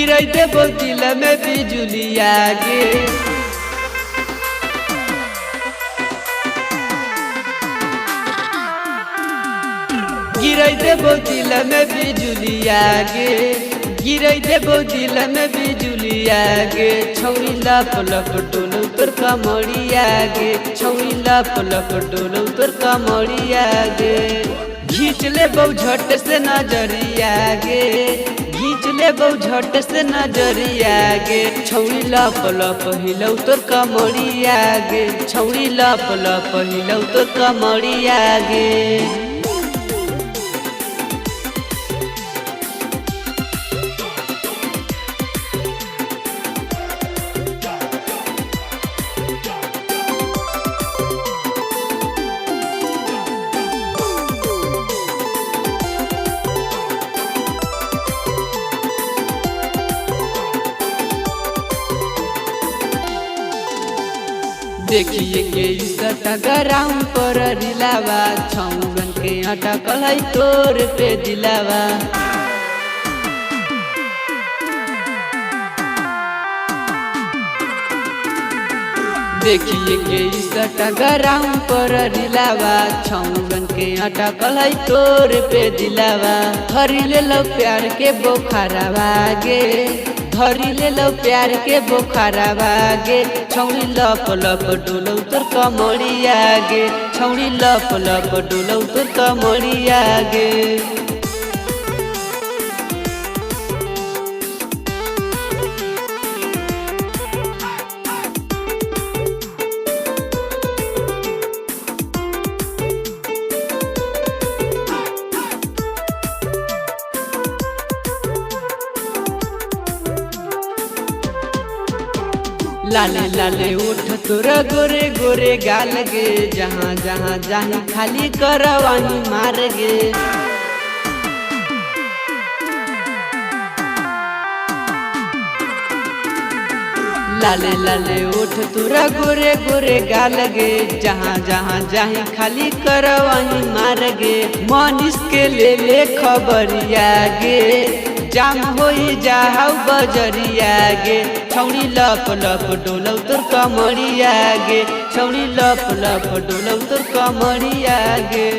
गिरई देबो दिल में बिजुलिया गे। गिरई देबो दिल में बिजुलिया गे। गिरई देबो दिल में बिजुलिया गे। छौरी लप लप डोलो तोर कमरिया गे। छौरी लप लप डोलो तोर कमरिया गे। खींच ले बहु झट से नजरिया गे। खींच ले बहु झट से नजरिया गे। छौरी लप लप हिलौ तोर कमरिया गे। छौरी लप लप हिलौ तोर कमरिया गे। देखिए के गराम पर दिलावा। छौगन के अटकल है तोर पे दिलावा। देखिए के गराम पर दिलावा। छौगन के अटकल है तोर पे दिलावा। हरी ले लो प्यार के बोखारावा गे। धरी ले लो प्यार के बोखारावा गे। छौरी लप लप डोलौ तोर कमरिया गे। छौरी लप लप डोलौ तोर कमरिया गे। लाले लाले उठ तोरा गोरे गोरे गाल गे। जहाँ जहाँ जाही खाली करवानी मार गे। लाले लाले उठ तोरा गोरे गोरे गाल गे। जहाँ जहाँ जाही खाली करवानी मार गे। मनीष के ले खबरिया गे। जाम होई जाहु बजरिया गे। छौरी लप लप डोलौ तोर कमरिया गे। छौरी लप लप डोलौ तोर कमरिया गे।